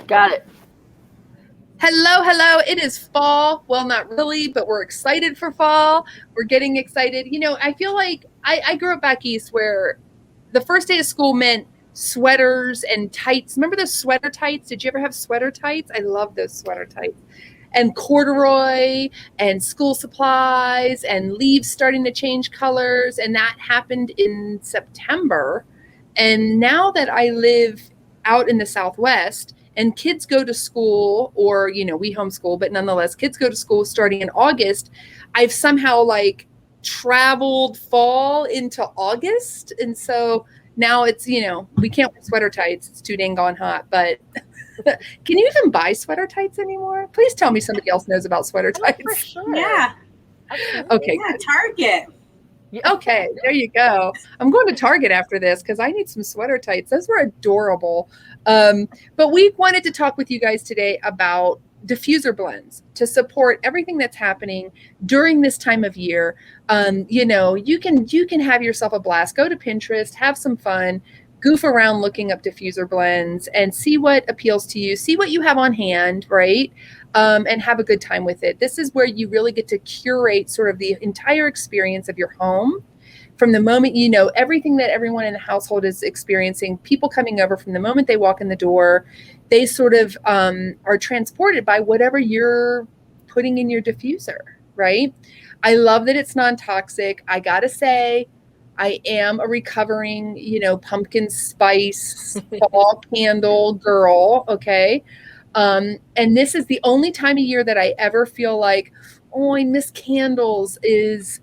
Got it. Hello. It is fall. Well, not really, but we're excited for fall. We're getting excited. I feel like I grew up back east where the first day of school meant sweaters and tights. Remember those sweater tights? Did you ever have sweater tights? I love those sweater tights. And corduroy and school supplies and leaves starting to change colors. And that happened in September. And now that I live out in the Southwest and kids go to school, or, we homeschool, but nonetheless, kids go to school starting in August, I've somehow traveled fall into August. And so now it's, we can't wear sweater tights. It's too dang gone hot, but can you even buy sweater tights anymore? Please tell me somebody else knows about sweater tights. For sure. Yeah. Okay. Yeah, Target. Okay, there you go. I'm going to Target after this because I need some sweater tights. Those were adorable. But we wanted to talk with you guys today about diffuser blends to support everything that's happening during this time of year. You can have yourself a blast. Go to Pinterest, have some fun, goof around looking up diffuser blends and see what appeals to you, see what you have on hand, right? And have a good time with it. This is where you really get to curate sort of the entire experience of your home from the moment, everything that everyone in the household is experiencing, people coming over from the moment they walk in the door, they sort of are transported by whatever you're putting in your diffuser, right? I love that it's non-toxic. I gotta say, I am a recovering, pumpkin spice fall candle girl. Okay. And this is the only time of year that I ever feel like, oh, I miss candles is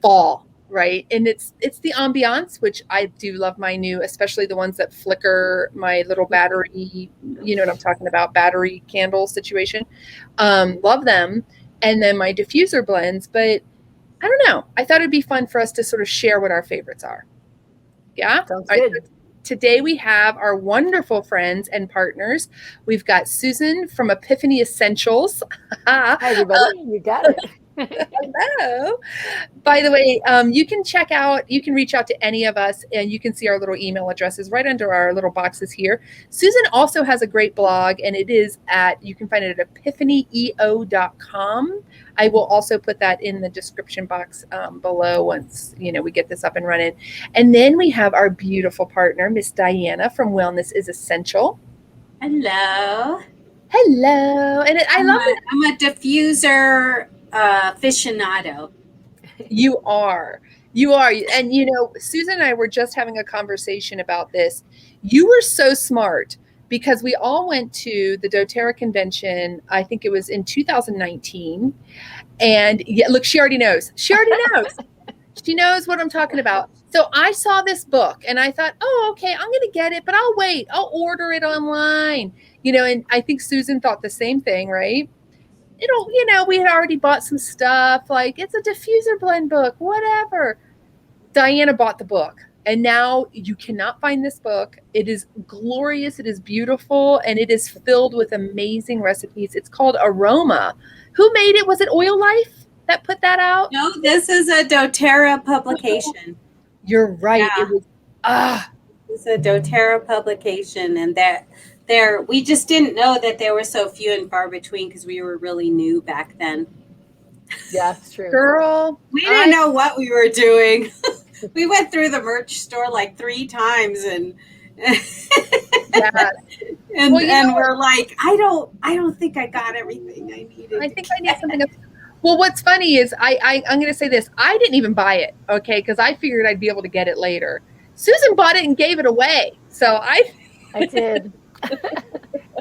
fall, right? And it's the ambiance, which I do love my new, especially the ones that flicker, my little battery, you know what I'm talking about, battery candle situation. Love them. And then my diffuser blends, but I don't know. I thought it'd be fun for us to sort of share what our favorites are. Yeah? Sounds good. Today we have our wonderful friends and partners. We've got Susan from EpiphanyEssentials. Hi, everybody. You got it. Hello. By the way, you can reach out to any of us, and you can see our little email addresses right under our little boxes here. Susan also has a great blog, and you can find it at EpiphanyEO.com. I will also put that in the description box below once we get this up and running. And then we have our beautiful partner, Miss Diana from Wellness is Essential. Hello. And I'm a diffuser aficionado. You are. And Susan and I were just having a conversation about this. You were so smart because we all went to the doTERRA convention. I think it was in 2019. And look, she already knows. She knows what I'm talking about. So I saw this book and I thought, oh, okay, I'm going to get it, but I'll wait. I'll order it online. And I think Susan thought the same thing, right? We had already bought some stuff, like it's a diffuser blend book, whatever. Diana bought the book, and now you cannot find this book. It is glorious, it is beautiful, and it is filled with amazing recipes. It's called Aroma. Who made it? Was it Oil Life that put that out? No, this is a doTERRA publication. You're right. Yeah. It was It's a doTERRA publication, and we just didn't know that there were so few and far between because we were really new back then. Yeah, that's true. Girl, we didn't know what we were doing. We went through the merch store like 3 times and we're like, I don't think I got everything I needed. I think I need something else. Well, what's funny is I'm going to say this. I didn't even buy it, okay, because I figured I'd be able to get it later. Susan bought it and gave it away. So I did.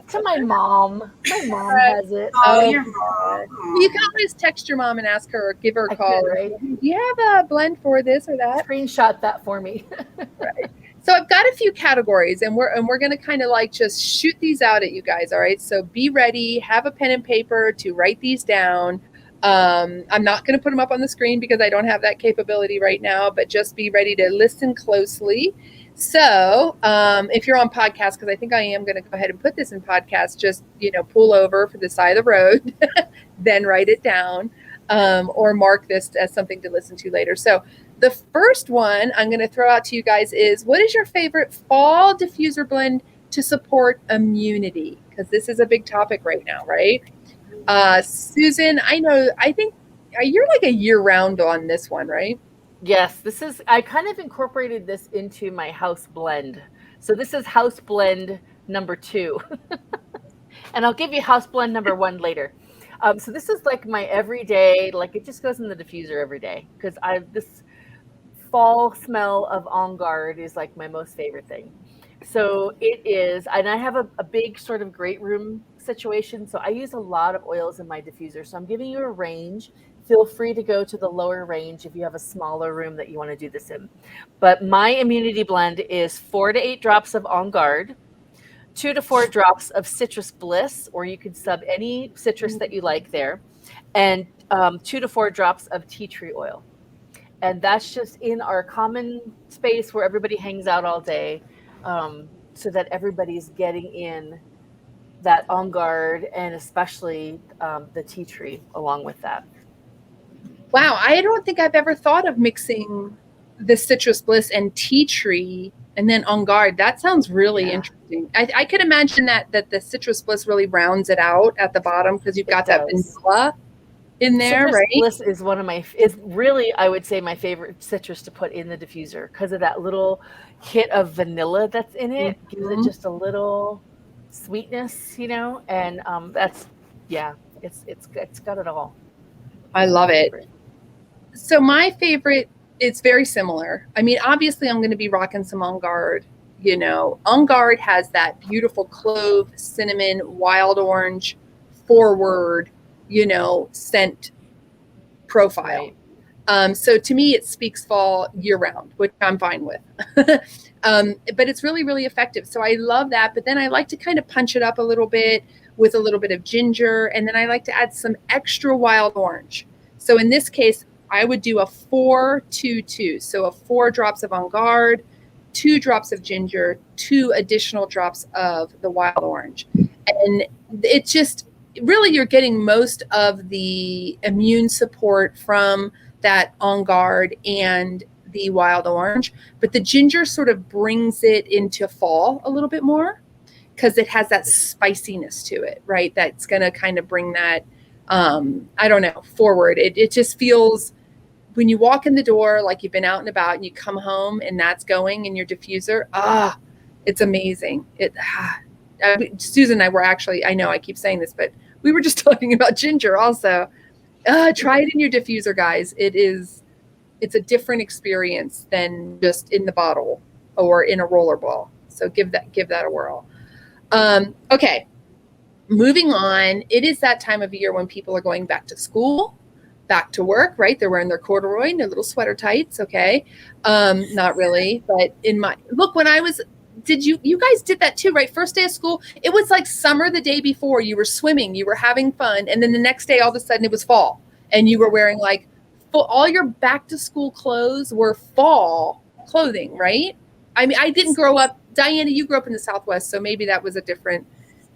To my mom. My mom has it. Oh, your mom. You can always text your mom and ask her or give her a call. Right? Do you have a blend for this or that? Screenshot that for me. Right. So I've got a few categories, and we're going to kind of just shoot these out at you guys. All right. So be ready. Have a pen and paper to write these down. I'm not going to put them up on the screen because I don't have that capability right now, but just be ready to listen closely. So if you're on podcast, because I think I am going to go ahead and put this in podcast, just, pull over for the side of the road, then write it down, or mark this as something to listen to later. So the first one I'm going to throw out to you guys is, what is your favorite fall diffuser blend to support immunity? Because this is a big topic right now, right? Susan, I think you're like a year round on this one, right? Yes, I kind of incorporated this into my house blend. So this is house blend number 2. And I'll give you house blend number 1 later. So this is like my everyday, like it just goes in the diffuser every day because this fall smell of On Guard is like my most favorite thing. So it is, and I have a big sort of great room situation. So I use a lot of oils in my diffuser. So I'm giving you a range. Feel free to go to the lower range if you have a smaller room that you want to do this in. But my immunity blend is 4 to 8 drops of On Guard, 2 to 4 drops of Citrus Bliss, or you can sub any citrus that you like there, and 2 to 4 drops of tea tree oil. And that's just in our common space where everybody hangs out all day, so that everybody's getting in that On Guard and especially the tea tree along with that. Wow, I don't think I've ever thought of mixing the Citrus Bliss and tea tree and then On Guard. That sounds really interesting. I could imagine that the Citrus Bliss really rounds it out at the bottom because you've got that vanilla in there, Citrus right? Bliss is really, I would say, my favorite citrus to put in the diffuser because of that little hit of vanilla that's in it. Mm-hmm. Gives it just a little sweetness, and it's got it all. I love it. So my favorite, it's very similar. I mean, obviously I'm going to be rocking some On Guard. On Guard has that beautiful clove, cinnamon, wild orange, forward, scent profile. Right. So to me, it speaks fall year round, which I'm fine with. But it's really, really effective. So I love that. But then I like to kind of punch it up a little bit with a little bit of ginger. And then I like to add some extra wild orange. So in this case, I would do a 4-2-2. So 4 drops of On Guard, 2 drops of ginger, 2 additional drops of the wild orange. And it's just really, you're getting most of the immune support from that On Guard and the wild orange. But the ginger sort of brings it into fall a little bit more because it has that spiciness to it, right? That's going to kind of bring that, forward. It just feels, when you walk in the door, like you've been out and about and you come home and that's going in your diffuser, it's amazing. Susan and I were actually, I know I keep saying this, but we were just talking about ginger also. Try it in your diffuser, guys. It's a different experience than just in the bottle or in a roller ball. So give that a whirl. Okay. Moving on. It is that time of year when people are going back to school, back to work, right? They're wearing their corduroy and their little sweater tights. Okay. Not really, but when I was, you guys did that too, right? First day of school, it was like summer the day before. You were swimming, you were having fun. And then the next day, all of a sudden it was fall and you were wearing like all your back to school clothes were fall clothing, right? I mean, I didn't grow up, Diana, you grew up in the Southwest, so maybe that was a different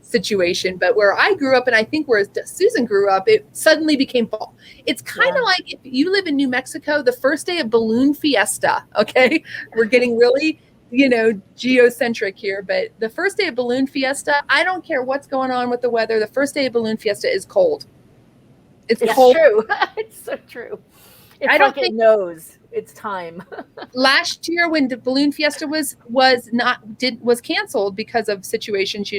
situation, but where I grew up, and I think where Susan grew up, it suddenly became fall. It's kind of like if you live in New Mexico, the first day of Balloon Fiesta, okay? We're getting really, geocentric here, but the first day of Balloon Fiesta, I don't care what's going on with the weather, the first day of Balloon Fiesta is cold. It's cold. True. It's so true. It's like it knows it's time. Last year when the Balloon Fiesta was canceled because of situations,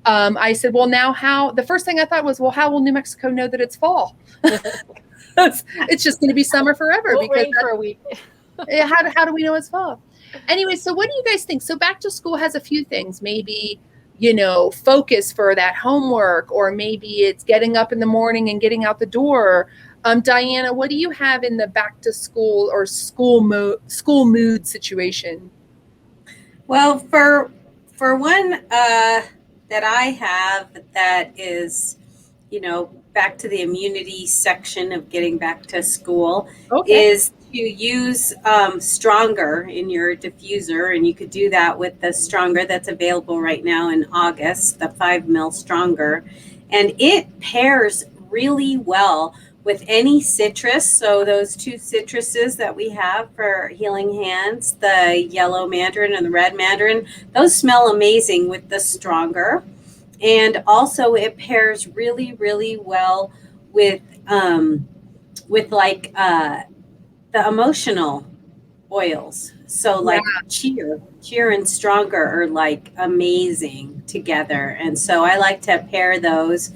I said, well, now the first thing I thought was, well, how will New Mexico know that it's fall? It's just going to be summer forever. We'll rain for a week. How do we know it's fall? Anyway, so what do you guys think? So back to school has a few things, maybe, focus for that homework, or maybe it's getting up in the morning and getting out the door. Diana, what do you have in the back to school or school mood situation? Well, for one that I have that is, back to the immunity section of getting back to school, is to use Stronger in your diffuser. And you could do that with the Stronger that's available right now in August, the 5 ml Stronger. And it pairs really well with any citrus. So those two citruses that we have for healing hands, the yellow mandarin and the red mandarin, those smell amazing with the stronger. And also it pairs really, really well with like the emotional oils. So like cheer and stronger are like amazing together. And so I like to pair those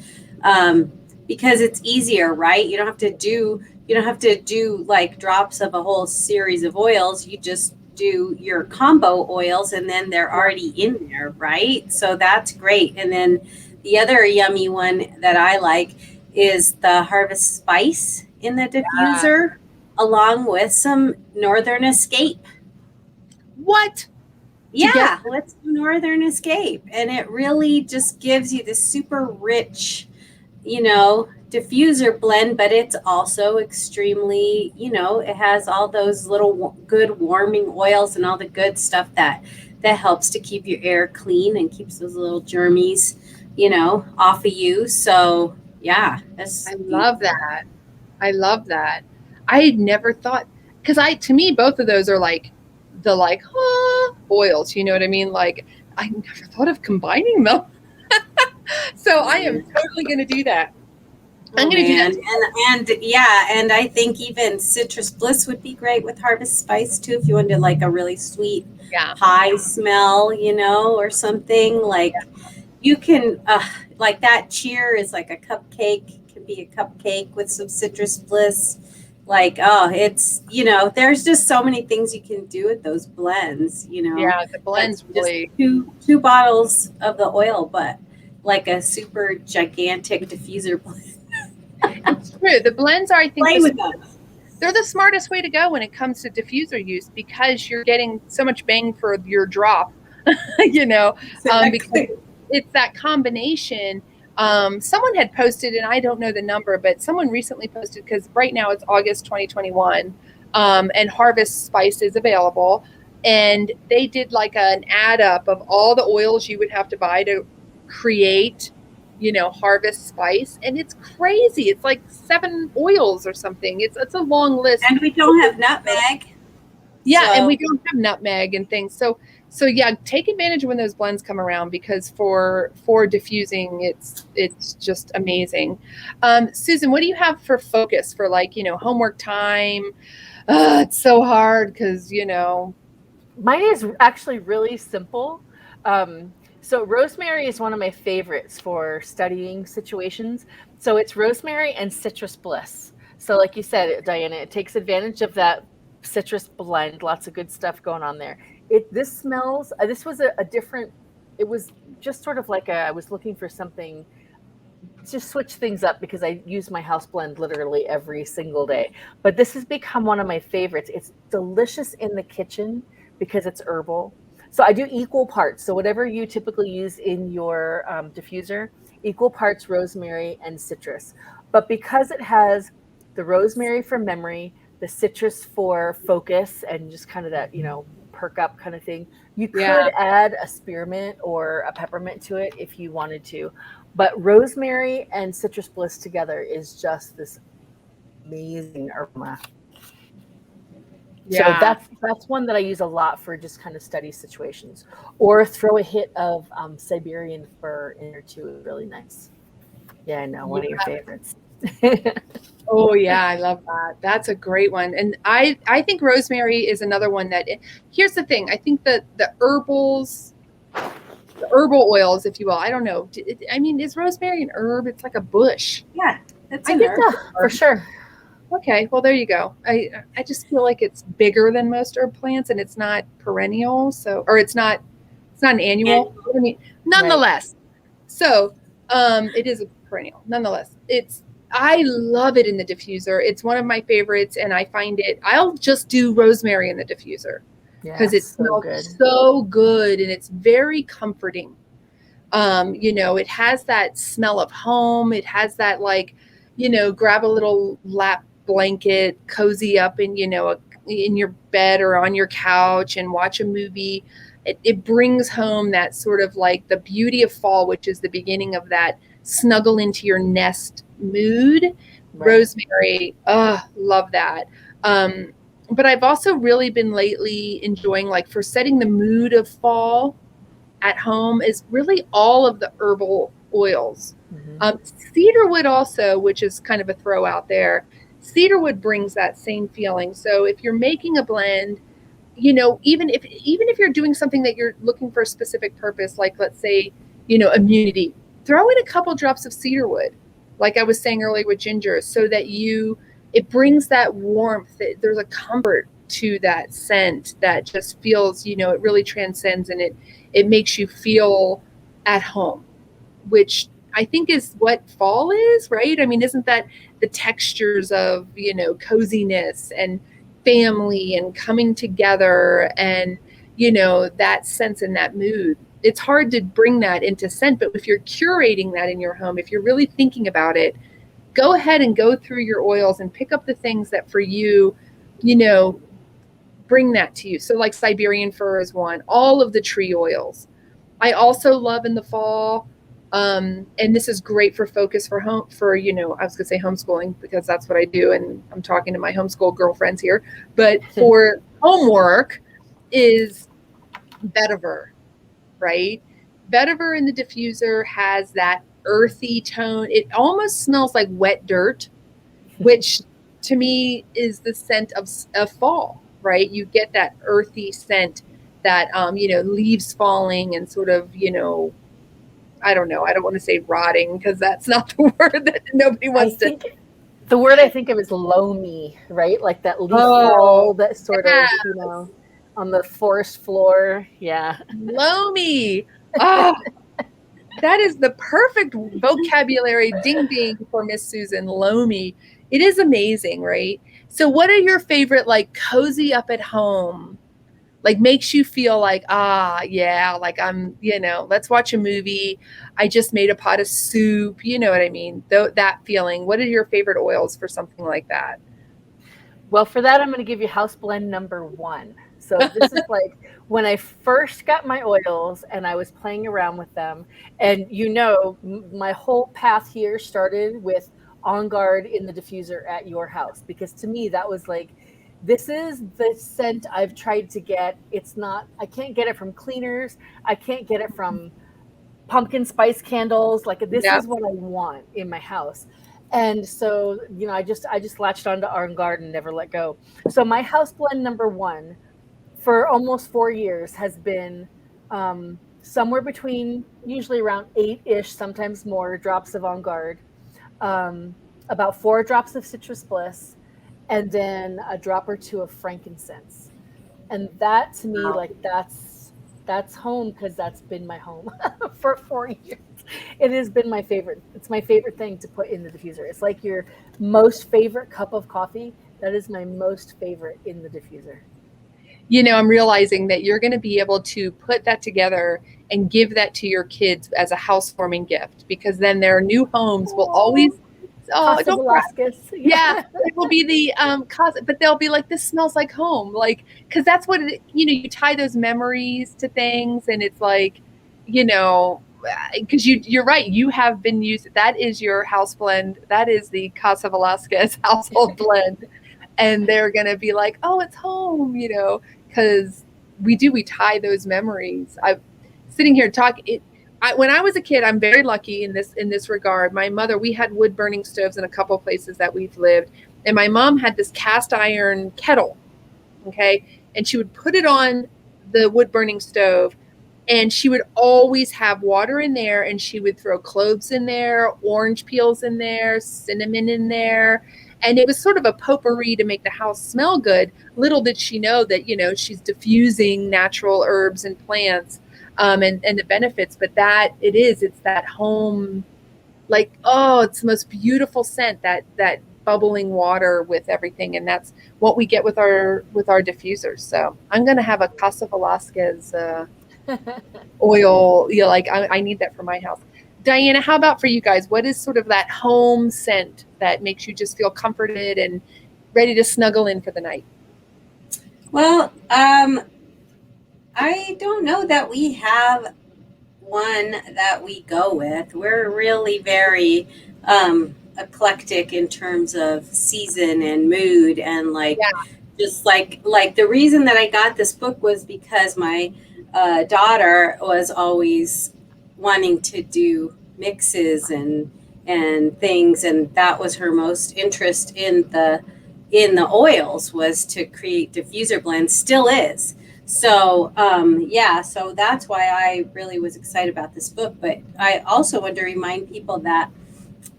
because it's easier, right? You don't have to do like drops of a whole series of oils. You just do your combo oils and then they're already in there, right? So that's great. And then the other yummy one that I like is the harvest spice in the diffuser, along with some Northern Escape. What? Yeah, let's do Northern Escape. And it really just gives you this super rich, diffuser blend, but it's also extremely, it has all those little good warming oils and all the good stuff that helps to keep your air clean and keeps those little germies, off of you. So yeah, I love that. I love that. I had never thought, because to me, both of those are like the oils, you know what I mean? Like I never thought of combining them. So I am totally going to do that. I'm going to do that. And I think even Citrus Bliss would be great with Harvest Spice too, if you wanted like a really sweet pie smell, or something like you can like that cheer is like a cupcake, can be a cupcake with some Citrus Bliss. Like, it's, there's just so many things you can do with those blends, Yeah, the blends really. Two bottles of the oil, but like a super gigantic diffuser blend. It's true. The blends are, I think, Play with them. They're the smartest way to go when it comes to diffuser use because you're getting so much bang for your drop, because it's that combination. Someone had posted, and I don't know the number, but someone recently posted, because right now it's August 2021, and Harvest Spice is available. And they did like an add up of all the oils you would have to buy to create, Harvest Spice. And it's crazy. It's like 7 oils or something. It's a long list. And we don't have nutmeg. Yeah, and we don't have nutmeg and things. So yeah, take advantage when those blends come around, because for diffusing, it's just amazing. Susan, what do you have for focus for homework time? It's so hard because mine is actually really simple. So rosemary is one of my favorites for studying situations. So it's rosemary and citrus bliss. So like you said, Diana, it takes advantage of that citrus blend. Lots of good stuff going on there. This smells, this was a different, it was just sort of like I was looking for something, just switch things up because I use my house blend literally every single day. But this has become one of my favorites. It's delicious in the kitchen because it's herbal. So I do equal parts. So whatever you typically use in your diffuser, equal parts rosemary and citrus. But because it has the rosemary for memory, the citrus for focus and just kind of that, perk up kind of thing, you could add a spearmint or a peppermint to it if you wanted to. But rosemary and citrus bliss together is just this amazing aroma. Yeah. So that's one that I use a lot for just kind of study situations, or throw a hit of Siberian fir in there too. It's really nice. Yeah, I know, one of your favorites. Oh yeah, I love that. That's a great one. And I think rosemary is another one that, here's the thing. I think that the herbal oils, if you will, I don't know. I mean, is rosemary an herb? It's like a bush. Yeah, it's an herb. For sure. Okay, well, there you go. I just feel like it's bigger than most herb plants, and it's not perennial, or it's not an annual. I mean, nonetheless. Right. So it is a perennial. Nonetheless, I love it in the diffuser. It's one of my favorites, and I find I'll just do rosemary in the diffuser because it smells so good, and it's very comforting. It has that smell of home. It has that grab a little lap blanket, cozy up in in your bed or on your couch and watch a movie. It brings home that sort of like the beauty of fall, which is the beginning of that snuggle into your nest mood, Right. rosemary. Love that. But I've also really been lately enjoying, like, for setting the mood of fall at home, is really all of the herbal oils. Cedarwood also, which is kind of a throw out there. Cedarwood brings that same feeling. So if you're making a blend, even if you're doing something that you're looking for a specific purpose, like, let's say, immunity, throw in a couple drops of cedarwood, like I was saying earlier with ginger, so that it brings that warmth. There's a comfort to that scent that just feels, it really transcends, and it makes you feel at home, which I think is what fall is, right? I mean, isn't that the textures of, coziness and family and coming together and, that sense and that mood? It's hard to bring that into scent, but if you're curating that in your home, if you're really thinking about it, go ahead and go through your oils and pick up the things that for you, bring that to you. So like Siberian fir is one, all of the tree oils. I also love in the fall, and this is great for focus for home, for, I was gonna say homeschooling, because that's what I do, and I'm talking to my homeschool girlfriends here, but for homework is vetiver, right? Vetiver in the diffuser has that earthy tone. It almost smells like wet dirt, which to me is the scent of fall, right? You get that earthy scent that, leaves falling and sort of, I don't know. I don't want to say rotting, because that's not the word that nobody wants to. The word I think of is loamy, right? Like that leaf fall that sort of, on the forest floor. Yeah. Loamy. Oh, that is the perfect vocabulary, ding ding, for Miss Susan. Loamy. It is amazing, right? So what are your favorite, like, cozy up at home, like, makes you feel like, yeah, like I'm, let's watch a movie. I just made a pot of soup. You know what I mean? That feeling. What are your favorite oils for something like that? Well, for that, I'm going to give you house blend number 1. So this is like when I first got my oils and I was playing around with them. And, my whole path here started with On Guard in the diffuser at your house, because to me, that was like, this is the scent I've tried to get. I can't get it from cleaners. I can't get it from pumpkin spice candles. Like, this is what I want in my house. And so, I just latched onto On Guard and never let go. So my house blend number 1 for almost 4 years has been somewhere between, usually around 8-ish, sometimes more drops of On Guard, about 4 drops of citrus bliss, and then a drop or 2 of frankincense. And that, to me, like, that's home, because that's been my home for 4 years. It has been my favorite. It's my favorite thing to put in the diffuser. It's like your most favorite cup of coffee. That is my most favorite in the diffuser. I'm realizing that you're going to be able to put that together and give that to your kids as a housewarming gift, because then their new homes will always, Velazquez. Yeah, it will be the but they'll be like, this smells like home, like, because that's what you tie those memories to things, and it's like, because you're right, you have been used. That is your house blend. That is the Casa Velazquez household blend, and they're gonna be like, oh, it's home, because we tie those memories. I'm sitting here talking. When I was a kid, I'm very lucky in this regard. My mother, we had wood burning stoves in a couple places that we've lived, and my mom had this cast iron kettle, okay, and she would put it on the wood burning stove, and she would always have water in there, and she would throw cloves in there, orange peels in there, cinnamon in there, and it was sort of a potpourri to make the house smell good. Little did she know that, she's diffusing natural herbs and plants, and the benefits, but it's that home, like, it's the most beautiful scent, that bubbling water with everything. And that's what we get with our diffusers. So I'm going to have a Casa Velazquez oil. I need that for my house. Diana, how about for you guys? What is sort of that home scent that makes you just feel comforted and ready to snuggle in for the night? Well, I don't know that we have one that we go with. We're really very eclectic in terms of season and mood, and like Yeah. just like the reason that I got this book was because my daughter was always wanting to do mixes and things, and that was her most interest in the oils, was to create diffuser blends, still is. So yeah, so that's why I really was excited about this book. But I also want to remind people that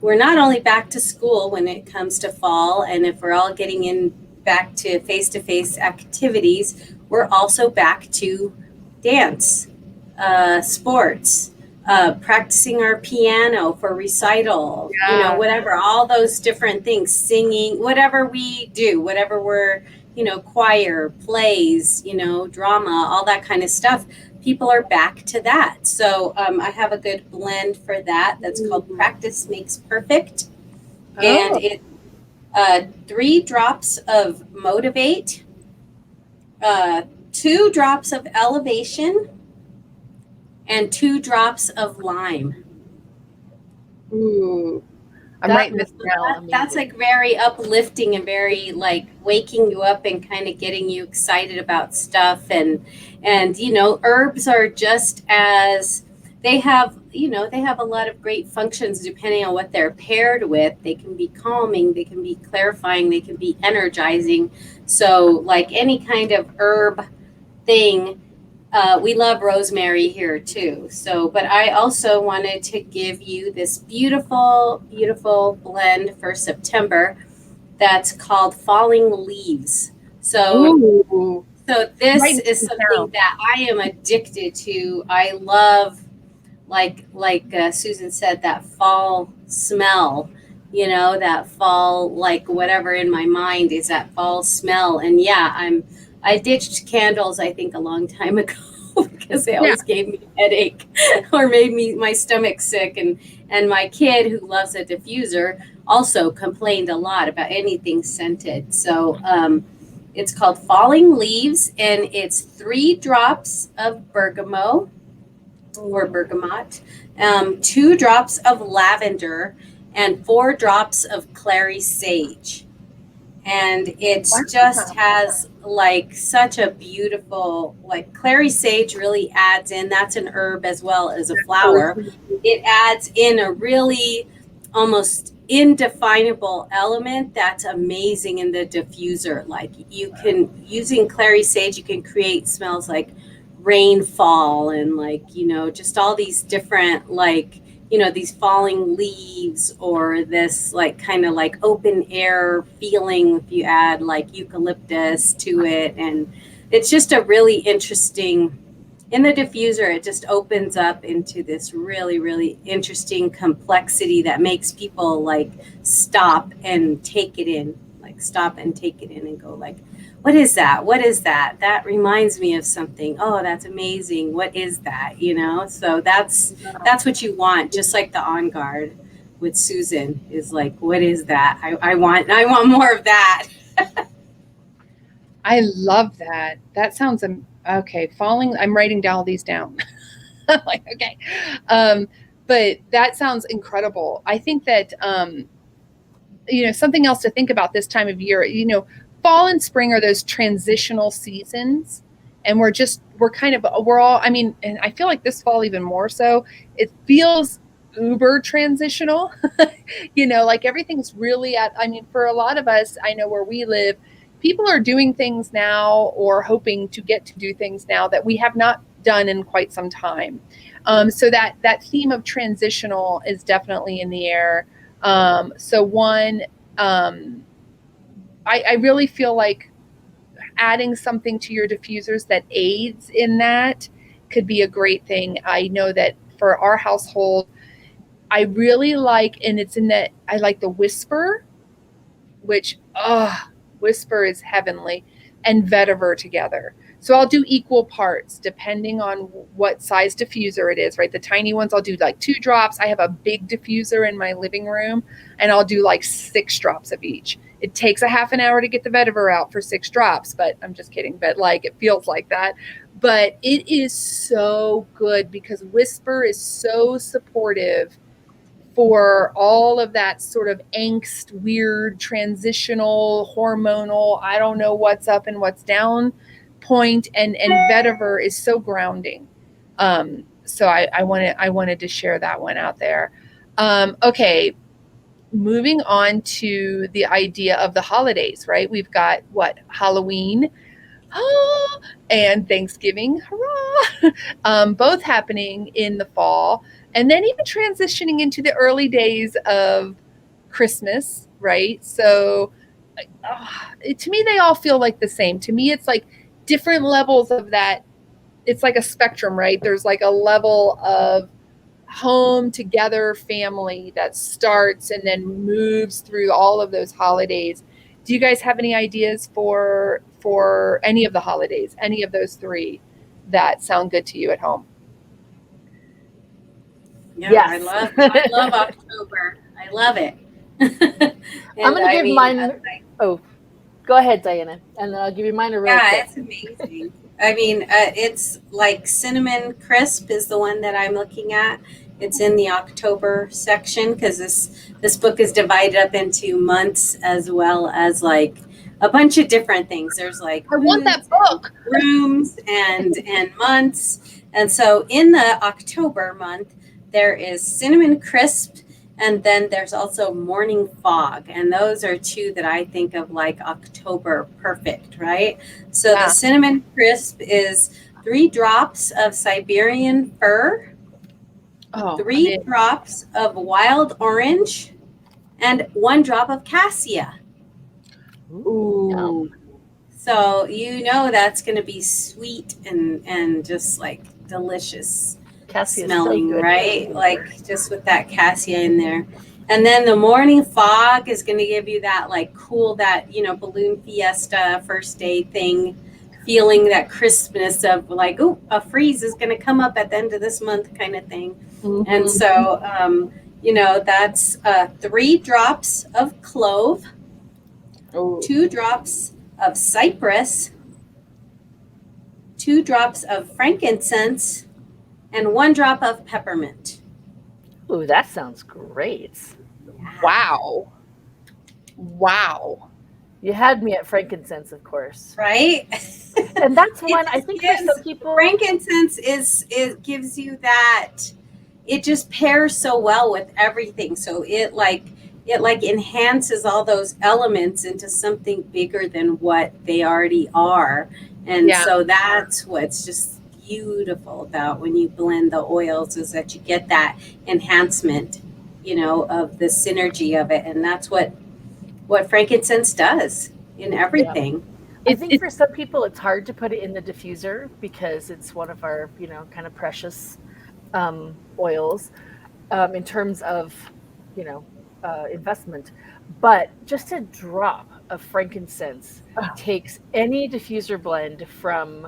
we're not only back to school when it comes to fall, and if we're all getting in back to face-to-face activities, we're also back to dance, sports, practicing our piano for recital, you know, Yeah. whatever, all those different things, singing, whatever we do, whatever we're, you know, choir, plays, you know, drama, all that kind of stuff. People are back to that. So I have a good blend for that. That's called Practice Makes Perfect. And it's 3 drops of Motivate, 2 drops of Elevation, and 2 drops of Lime. Ooh. I'm writing this down. That's like very uplifting and very like waking you up and kind of getting you excited about stuff. And you know, herbs are just as, they have, you know, they have a lot of great functions depending on what they're paired with. They can be calming, they can be clarifying, they can be energizing. So like any kind of herb thing, we love rosemary here too. So, but I also wanted to give you this beautiful, beautiful blend for September that's called Falling Leaves. So, Ooh. so this Writing is this something down. that I am addicted to. I love, like Susan said, that fall smell. You know, that fall, like whatever in my mind is that fall smell. And yeah, I ditched candles, I think, a long time ago because they always gave me a headache or made my stomach sick. And my kid, who loves a diffuser, also complained a lot about anything scented. So it's called Falling Leaves, and it's 3 drops of bergamot or bergamot, 2 drops of lavender, and 4 drops of clary sage. And it just has like such a beautiful, like clary sage really adds in, that's an herb as well as a flower. It adds in a really almost indefinable element that's amazing in the diffuser. Like you can, using clary sage, you can create smells like rainfall and like, you know, just all these different, like, you know, these falling leaves, or this like kind of like open air feeling if you add like eucalyptus to it. And it's just a really interesting, in the diffuser, it just opens up into this really, really interesting complexity that makes people like stop and take it in, like stop and take it in and go like, what is that? What is that? That reminds me of something. Oh, that's amazing. What is that? You know, so that's what you want. Just like the On Guard with Susan is like, what is that? I want more of that. I love that. That sounds okay. Falling. I'm writing down all these down. I'm like, okay. But that sounds incredible. I think that, you know, something else to think about this time of year, you know, fall and spring are those transitional seasons. And we're all, I mean, and I feel like this fall even more so, it feels uber transitional, you know, like everything's really I mean, for a lot of us, I know where we live, people are doing things now or hoping to get to do things now that we have not done in quite some time. So that theme of transitional is definitely in the air. So one, I really feel like adding something to your diffusers that aids in that could be a great thing. I know that for our household, I really like, and it's in that, I like the Whisper, which, Whisper is heavenly, and Vetiver together. So I'll do equal parts depending on what size diffuser it is, right? The tiny ones, I'll do like 2 drops. I have a big diffuser in my living room, and I'll do like 6 drops of each. It takes a half an hour to get the vetiver out for 6 drops, but I'm just kidding. But like, it feels like that. But it is so good because Whisper is so supportive for all of that sort of angst, weird, transitional, hormonal, I don't know what's up and what's down point. And vetiver is so grounding. So I wanted to share that one out there. Okay. Moving on to the idea of the holidays, right? We've got Halloween, and Thanksgiving, hurrah, both happening in the fall, and then even transitioning into the early days of Christmas, right? So to me, they all feel like the same. To me, it's like different levels of that. It's like a spectrum, right? There's like a level of home together family that starts and then moves through all of those holidays. Do you guys have any ideas for any of the holidays, any of those three that sound good to you at home? Yeah, Yes. I love October. I love it. I'm going to give mine. Oh, go ahead, Diana, and then I'll give you mine a real quick. Yeah, it's amazing. I mean, it's like cinnamon crisp is the one that I'm looking at. It's in the October section because this book is divided up into months as well as like a bunch of different things. There's like I want that book. Rooms and months. And so in the October month, there is cinnamon crisp, and then there's also morning fog. And those are two that I think of like October perfect, right? So the cinnamon crisp is 3 drops of Siberian fir, 3 drops of wild orange, and 1 drop of cassia. Ooh. So that's going to be sweet and just like delicious. Cassia smelling, so right? Like just with that cassia in there. And then the morning fog is going to give you that like cool, that, balloon fiesta first day thing, feeling that crispness of like, oh, a freeze is going to come up at the end of this month kind of thing. Mm-hmm. And so, that's 3 drops of clove, 2 drops of cypress, 2 drops of frankincense, and 1 drop of peppermint. Ooh, that sounds great. Wow. You had me at frankincense, of course. Right? And that's one I think for some people. Frankincense gives you that, it just pairs so well with everything. So it enhances all those elements into something bigger than what they already are. And so that's what's just beautiful about when you blend the oils, is that you get that enhancement, of the synergy of it. And that's what frankincense does in everything. Yeah. I think for some people it's hard to put it in the diffuser because it's one of our, kind of precious oils in terms of, investment. But just a drop of frankincense takes any diffuser blend from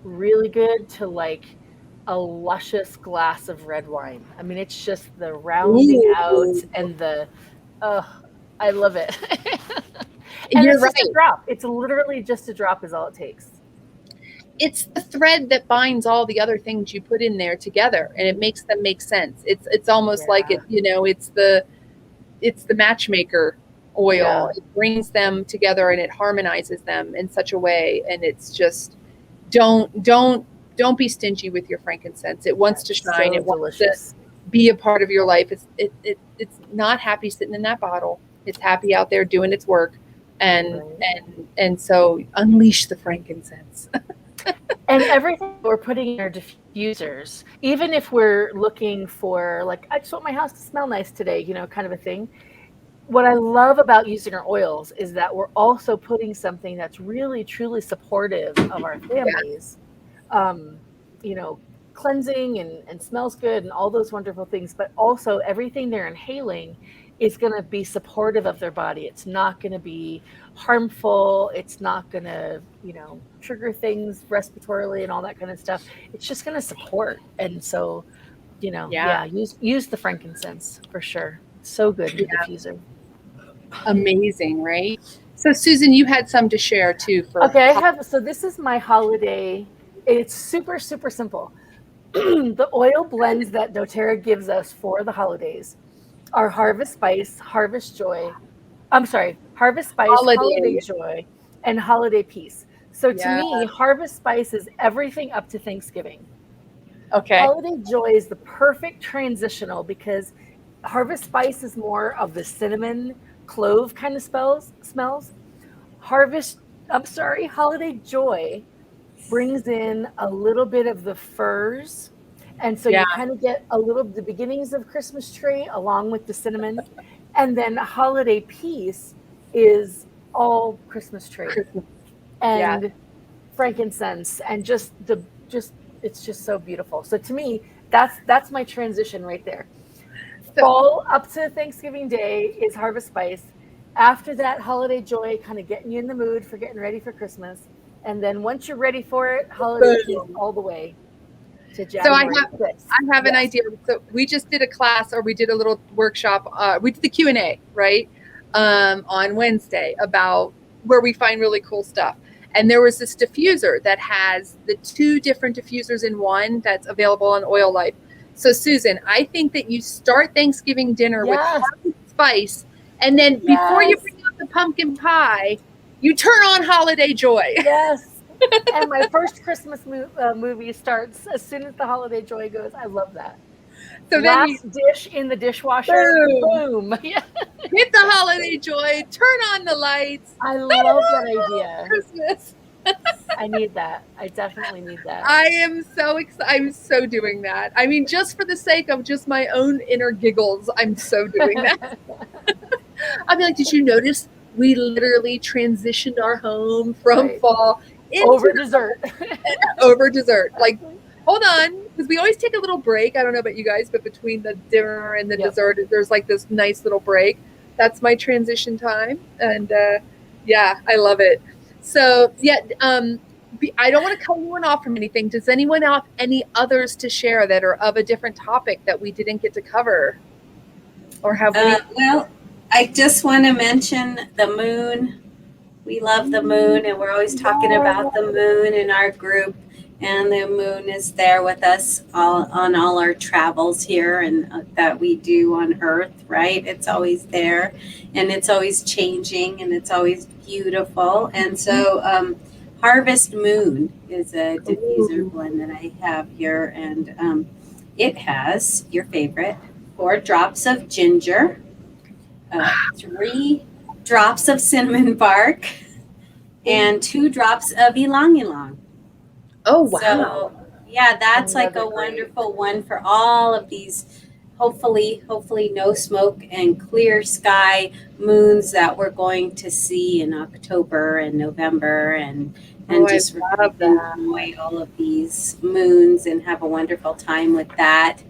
really good to like a luscious glass of red wine. I mean, it's just the rounding out and the I love it. And You're it's right. just a drop. It's literally just a drop is all it takes. It's the thread that binds all the other things you put in there together, and it makes them make sense. It's almost like it, it's the matchmaker oil. Yeah. It brings them together and it harmonizes them in such a way, and it's just don't be stingy with your frankincense. It wants to shine. It wants to be a part of your life. It's not happy sitting in that bottle. It's happy out there doing its work, and so unleash the frankincense. And everything we're putting in our diffusers, even if we're looking for like, I just want my house to smell nice today, kind of a thing. What I love about using our oils is that we're also putting something that's really, truly supportive of our families, cleansing and smells good and all those wonderful things, but also everything they're inhaling is going to be supportive of their body. It's not going to be harmful. It's not going to, trigger things respiratorily and all that kind of stuff. It's just going to support. And so, use the frankincense for sure. So good in the diffuser. Amazing, right? So Susan, you had some to share too. Okay, I have. So this is my holiday. It's super, super simple. The oil blends that doTERRA gives us for the holidays are Harvest Spice, Harvest Joy. I'm sorry, Harvest Spice, Holiday Holiday. Joy, and Holiday Peace. So to Yeah. me, Harvest Spice is everything up to Thanksgiving. Okay. Holiday Joy is the perfect transitional because Harvest Spice is more of the cinnamon, clove kind of smells. Holiday Joy brings in a little bit of the furs. And so Yeah. you kind of get the beginnings of Christmas tree along with the cinnamon. And then Holiday Peace is all Christmas tree Christmas. and frankincense and it's just so beautiful. So to me, that's my transition right there. So, Fall up to Thanksgiving Day is Harvest Spice. After that, Holiday Joy, kind of getting you in the mood for getting ready for Christmas. And then once you're ready for it, Holiday Peace all the way to so I January have 6th. I have an idea. So we just did a class, or we did a little workshop. We did the Q&A, right, on Wednesday about where we find really cool stuff. And there was this diffuser that has the 2 different diffusers in one that's available on Oil Life. So Susan, I think that you start Thanksgiving dinner with Harvest Spice, and then before you bring out the pumpkin pie, you turn on Holiday Joy. Yes. And my first Christmas movie starts as soon as the Holiday Joy goes. I love that. So last dish in the dishwasher. Boom. Yeah. Hit the Holiday Joy. Turn on the lights. I love that idea. Christmas. I need that. I definitely need that. I am so excited. I'm so doing that. I mean, just for the sake of just my own inner giggles, I'm so doing that. I'll be like, did you notice we literally transitioned our home from fall over dessert? Over dessert. Like, hold on, because we always take a little break. I don't know about you guys, but between the dinner and the dessert, there's like this nice little break. That's my transition time. And I love it. So I don't want to cut anyone off from anything. Does anyone have any others to share that are of a different topic that we didn't get to cover? Or have we? Well, I just want to mention the moon. We love the moon, and we're always talking about the moon in our group. And the moon is there with us on all our travels here and that we do on Earth, right? It's always there, and it's always changing, and it's always beautiful. And so Harvest Moon is a diffuser blend that I have here, and it has your favorite 4 drops of ginger, 3 drops of cinnamon bark, and 2 drops of ylang ylang. Oh, wow. So, yeah, that's like a wonderful one for all of these, hopefully no smoke and clear sky moons that we're going to see in October and November, and just enjoy all of these moons and have a wonderful time with that,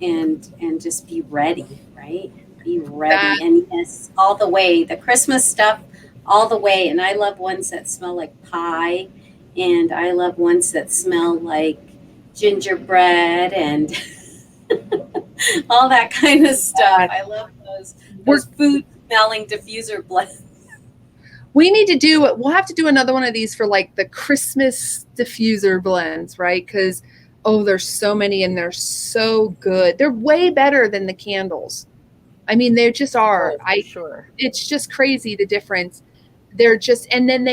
and just be ready, right? Be ready. And yes, all the way, the Christmas stuff all the way. And I love ones that smell like pie, and I love ones that smell like gingerbread and all that kind of stuff. I love those food smelling diffuser blends. We'll have to do another one of these for like the Christmas diffuser blends, right? Because, there's so many and they're so good. They're way better than the candles. I mean, they just are. Sure. It's just crazy, the difference. And then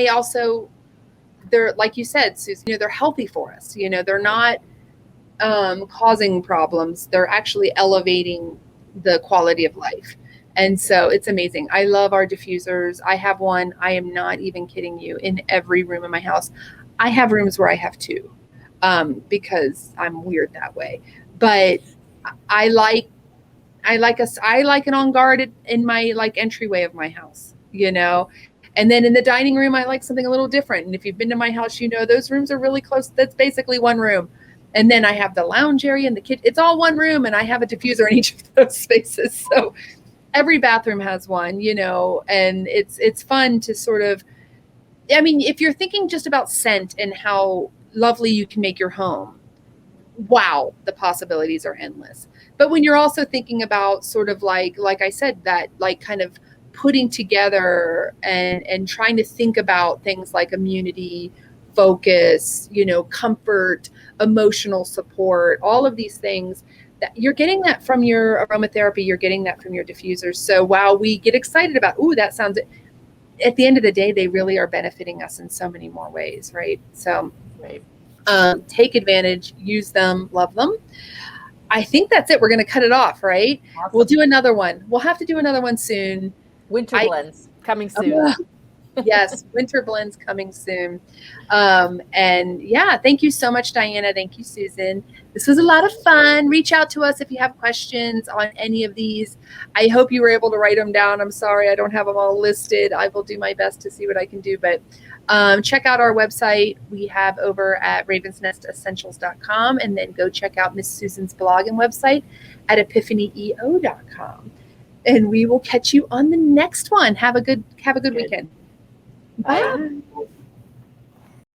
they're like you said, Susan, they're healthy for us. They're not causing problems. They're actually elevating the quality of life. And so it's amazing. I love our diffusers. I have one, I am not even kidding you, in every room in my house. I have rooms where I have 2 because I'm weird that way. But I like it on guard in my like entryway of my house, And then in the dining room, I like something a little different. And if you've been to my house, those rooms are really close. That's basically one room. And then I have the lounge area and the kitchen. It's all one room, and I have a diffuser in each of those spaces. So every bathroom has one, and it's fun to sort of, I mean, if you're thinking just about scent and how lovely you can make your home, wow, the possibilities are endless. But when you're also thinking about sort of like I said, that like kind of putting together and trying to think about things like immunity, focus, comfort, emotional support, all of these things you're getting that from your aromatherapy, you're getting that from your diffusers. So while we get excited about, ooh, that sounds, at the end of the day, they really are benefiting us in so many more ways, right? So Right. Take advantage, use them, love them. I think that's it. We're going to cut it off, right? Awesome. We'll do another one. We'll have to do another one soon. Winter blends coming soon. Yes, winter blends coming soon. And yeah, thank you so much, Diana. Thank you, Susan. This was a lot of fun. Reach out to us if you have questions on any of these. I hope you were able to write them down. I'm sorry I don't have them all listed. I will do my best to see what I can do. But check out our website. We have over at ravensnestessentials.com, and then go check out Miss Susan's blog and website at EpiphanyEO.com. And we will catch you on the next one. Have a good weekend. Bye. Bye.